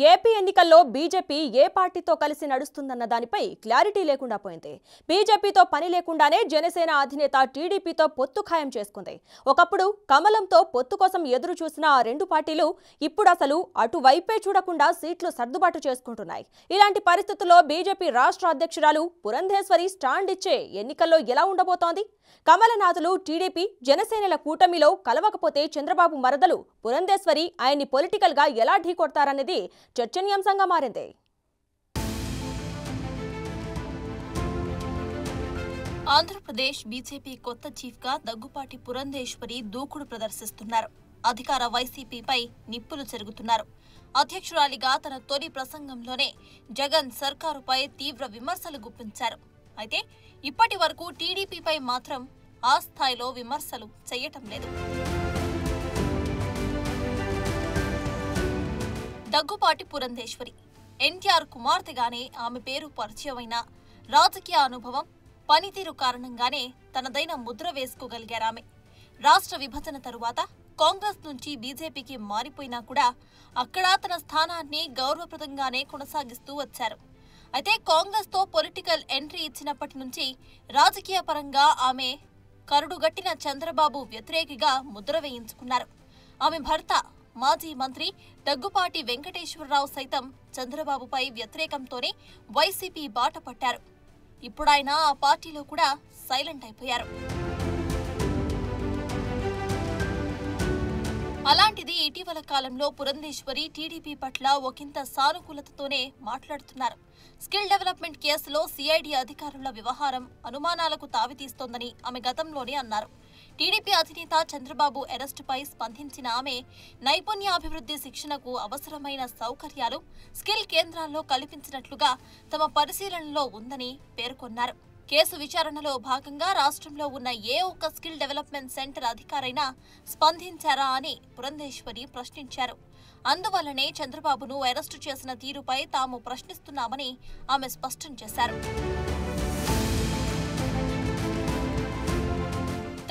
AP ఎన్నికల్లో BJP ఏ పార్టీతో కలిసి నడుస్తుందన్న దానిపై క్లారిటీ లేకుండా పోయింది. బీజేపీతో పని లేకుండానే జనసేన అధినేత టీడీపీతో పొత్తు ఖాయం చేసుకుంది. ఒకప్పుడు కమలంతో పొత్తు కోసం ఎదురు చూసిన ఆ రెండు పార్టీలు ఇప్పుడు అసలు అటువైపే చూడకుండా సీట్లు సర్దుబాటు చేసుకుంటున్నాయి. ఇలాంటి పరిస్థితుల్లో బీజేపీ రాష్ట్ర అధ్యక్షురాలు పురంధేశ్వరి స్టాండ్ ఇచ్చే ఎన్నికల్లో ఎలా ఉండబోతోంది? కమలనాథులు టీడీపీ జనసేనల కూటమిలో కలవకపోతే చంద్రబాబు మరదలు పురంధేశ్వరి ఆయన్ని పొలిటికల్ గా ఎలా ఢీకొడతారనేది చర్చనీయాంశంగా మారింది. ఆంధ్రప్రదేశ్ బీజేపీ కొత్త చీఫ్ గా దగ్గుపాటి పురంధేశ్వరి దూకుడు ప్రదర్శిస్తున్నారు. అధికార వైసీపీపై నిప్పులు చెరుగుతున్నారు. అధ్యక్షురాలిగా తన తొలి ప్రసంగంలోనే జగన్ సర్కారుపై తీవ్ర విమర్శలు గుప్పించారు. అయితే ఇప్పటి వరకు టీడీపీపై మాత్రం ఆ స్థాయిలో విమర్శలు చేయటం లేదు. దగ్గుపాటి పురంధేశ్వరి ఎన్టీఆర్ కుమార్తెగానే ఆమె పేరు పరిచయమైన రాజకీయ అనుభవం, పనితీరు కారణంగానే తనదైన ముద్ర వేసుకోగలిగారామె. రాష్ట్ర విభజన తరువాత కాంగ్రెస్ నుంచి బీజేపీకి మారిపోయినా కూడా అక్కడ తన స్థానాన్ని గౌరవప్రదంగానే కొనసాగిస్తూ వచ్చారు. అయితే కాంగ్రెస్ తో పొలిటికల్ ఎంట్రీ ఇచ్చినప్పటి నుంచి రాజకీయ పరంగా ఆమె కరుడుగట్టిన చంద్రబాబు వ్యతిరేకిగా ముద్ర వేయించుకున్నారు. ఆమె భర్త మాజీ మంత్రి దగ్గుపాటి వెంకటేశ్వరరావు సైతం చంద్రబాబుపై వ్యతిరేకంతోనే వైసీపీ బాట పట్టారు. ఇప్పుడాయన ఆ పార్టీలో కూడా సైలెంట్ అయిపోయారు. అలాంటిది ఇటీవల కాలంలో పురంధేశ్వరి టీడీపీ పట్ల ఒకంత సానుకూలతతోనే మాట్లాడుతున్నారు. స్కిల్ డెవలప్మెంట్ కేసులో సిఐడి అధికారుల వ్యవహారం అనుమానాలకు తావితీస్తోందని ఆమె గతంలోనే అన్నారు. టీడీపీ అధినేత చంద్రబాబు అరెస్టుపై స్పందించిన ఆమె నైపుణ్యాభివృద్ధి శిక్షణకు అవసరమైన సౌకర్యాలు స్కిల్ కేంద్రాల్లో కల్పించినట్లుగా తమ పరిశీలనలో ఉందని పేర్కొన్నారు. కేసు విచారణలో భాగంగా రాష్ట్రంలో ఉన్న ఏ ఒక్క స్కిల్ డెవలప్మెంట్ సెంటర్ అధికారైనా స్పందించారా అని పురంధేశ్వరి ప్రశ్నించారు. అందువల్లనే చంద్రబాబును అరెస్టు చేసిన తీరుపై తాము ప్రశ్నిస్తున్నామని ఆమె స్పష్టం చేశారు.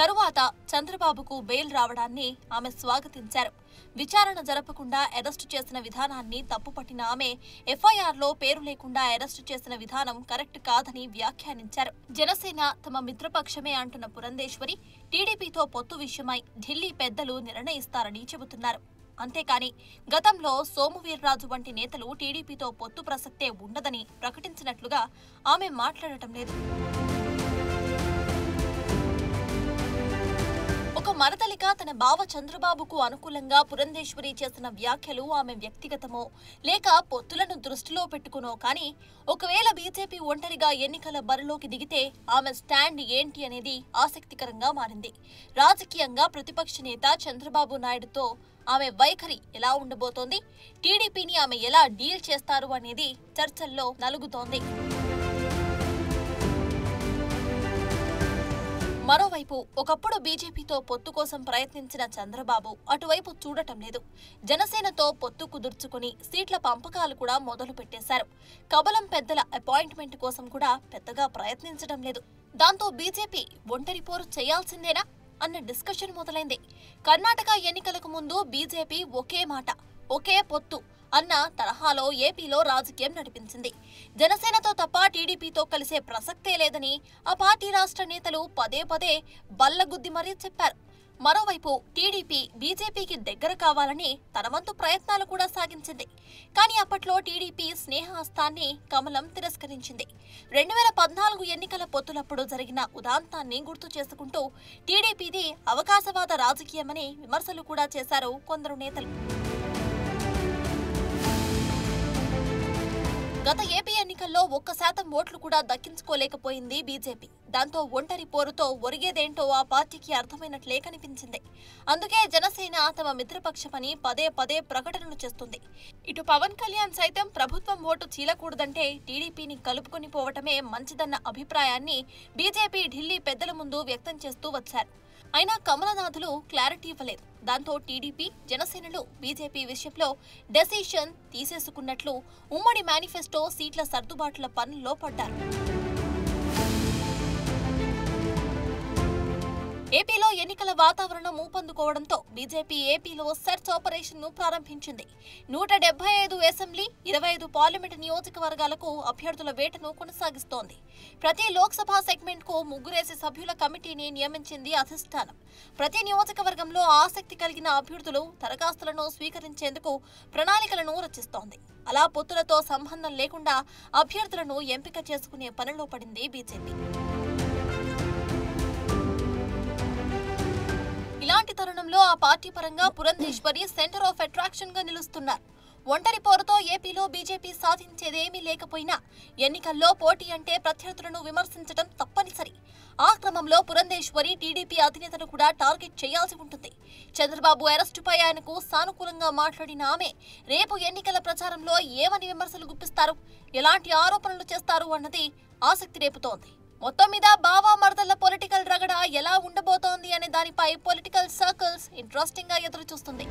తరువాత చంద్రబాబుకు బెయిల్ రావడాన్ని ఆమె స్వాగతించారు. విచారణ జరపకుండా అరెస్టు చేసిన విధానాన్ని తప్పుపట్టిన ఆమె ఎఫ్ఐఆర్లో పేరు లేకుండా అరెస్టు చేసిన విధానం కరెక్ట్ కాదని వ్యాఖ్యానించారు. జనసేన తమ మిత్రపక్షమే అంటున్న పురంధేశ్వరి టీడీపీతో పొత్తు విషయమై ఢిల్లీ పెద్దలు నిర్ణయిస్తారని చెబుతున్నారు. అంతేకాని గతంలో సోమువీర్రాజు వంటి నేతలు టీడీపీతో పొత్తు ప్రసక్తే ఉండదని ప్రకటించినట్లుగా ఆమె మాట్లాడటం లేదు. ఒక మరదలిగా తన బావ చంద్రబాబుకు అనుకూలంగా పురంధేశ్వరి చేసిన వ్యాఖ్యలు ఆమె వ్యక్తిగతమో లేక పొత్తులను దృష్టిలో పెట్టుకునో కానీ ఒకవేళ బీజేపీ ఒంటరిగా ఎన్నికల బరిలోకి దిగితే ఆమె స్టాండ్ ఏంటి అనేది ఆసక్తికరంగా మారింది. రాజకీయంగా ప్రతిపక్ష నేత చంద్రబాబు నాయుడుతో ఆమె వైఖరి ఎలా ఉండబోతోంది, టీడీపీని ఆమె ఎలా డీల్ చేస్తారు అనేది చర్చల్లో నలుగుతోంది. మరోవైపు ఒకప్పుడు బీజేపీతో పొత్తు కోసం ప్రయత్నించిన చంద్రబాబు అటువైపు చూడటం లేదు. జనసేనతో పొత్తు కుదుర్చుకుని సీట్ల పంపకాలు కూడా మొదలు పెట్టేశారు. కబలం పెద్దల అపాయింట్మెంట్ కోసం కూడా పెద్దగా ప్రయత్నించడం లేదు. దాంతో బీజేపీ ఒంటరి పోరు చేయాల్సిందేనా అన్న డిస్కషన్ మొదలైంది. కర్ణాటక ఎన్నికలకు ముందు బీజేపీ ఒకే మాట, ఒకే పొత్తు అన్న తరహాలో ఏపీలో రాజకీయం నడిపించింది. జనసేనతో తప్ప టీడీపీతో కలిసే ప్రసక్తే లేదని ఆ పార్టీ రాష్ట్ర నేతలు పదే పదే బల్లగుద్ది మరీ చెప్పారు. మరోవైపు టీడీపీ బీజేపీకి దగ్గర కావాలని తన వంతు ప్రయత్నాలు కూడా సాగించింది. కానీ అప్పట్లో టీడీపీ స్నేహహస్తాన్ని కమలం తిరస్కరించింది. 2014 ఎన్నికల పొత్తులప్పుడు జరిగిన ఉదాంతాన్ని గుర్తు చేసుకుంటూ టీడీపీది అవకాశవాద రాజకీయమని విమర్శలు కూడా చేశారు కొందరు నేతలు. గత ఏపీ ఎన్నికల్లో 1% ఓట్లు కూడా దక్కించుకోలేకపోయింది బీజేపీ. దాంతో ఒంటరి పోరుతో ఒరిగేదేంటో ఆ పార్టీకి అర్థమైనట్లే కనిపించింది. అందుకే జనసేన తమ మిత్రపక్షమని పదే పదే ప్రకటనలు చేస్తుంది. ఇటు పవన్ కళ్యాణ్ సైతం ప్రభుత్వం ఓటు చీలకూడదంటే టీడీపీని కలుపుకొని పోవటమే మంచిదన్న అభిప్రాయాన్ని బీజేపీ ఢిల్లీ పెద్దల ముందు వ్యక్తం చేస్తూ వచ్చారు. అయినా కమలనాథులు క్లారిటీ ఇవ్వలేదు. దాంతో టీడీపీ జనసేనలు బీజేపీ విషయంలో డెసిషన్ తీసేసుకున్నట్లు ఉమ్మడి మేనిఫెస్టో సీట్ల సర్దుబాట్ల పనుల్లో పడ్డారు. ఏపీలో ఎన్నికల వాతావరణం ఊపందుకోవడంతో బీజేపీ ఏపీలో సెర్చ్ ఆపరేషన్ ను ప్రారంభించింది. 175 అసెంబ్లీ, 25 పార్లమెంటు నియోజకవర్గాలకు అభ్యర్థుల వేటను కొనసాగిస్తోంది. ప్రతి లోక్సభ సెగ్మెంట్ కు ముగ్గురేసి సభ్యుల కమిటీని నియమించింది అధిష్టానం. ప్రతి నియోజకవర్గంలో ఆసక్తి కలిగిన అభ్యర్థులు దరఖాస్తులను స్వీకరించేందుకు ప్రణాళికలను రచిస్తోంది. అలా పొత్తులతో సంబంధం లేకుండా అభ్యర్థులను ఎంపిక చేసుకునే పనిలో పడింది బీజేపీ. ఇలాంటి తరుణంలో ఆ పార్టీ పరంగా పురంధేశ్వరి సెంటర్ ఆఫ్ అట్రాక్షన్ గా నిలుస్తున్నారు. ఒంటరి పోరుతో ఏపీలో బీజేపీ సాధించేదేమీ లేకపోయినా ఎన్నికల్లో పోటీ అంటే ప్రత్యర్థులను విమర్శించడం తప్పనిసరి. ఆ క్రమంలో పురంధేశ్వరి టీడీపీ అధినేతను కూడా టార్గెట్ చేయాల్సి ఉంటుంది. చంద్రబాబు అరెస్టుపై ఆయనకు సానుకూలంగా మాట్లాడిన ఆమె రేపు ఎన్నికల ప్రచారంలో ఏమని విమర్శలు గుప్పిస్తారు, ఎలాంటి ఆరోపణలు చేస్తారు అన్నది ఆసక్తి రేపుతోంది. మొత్తం మీద బావా మరదళ్ల పొలిటికల్ రగడ ఎలా ఉండబోతోంది అనే దానిపై పొలిటికల్ సర్కిల్స్ ఇంట్రెస్టింగ్ గా ఎదురు చూస్తుంది.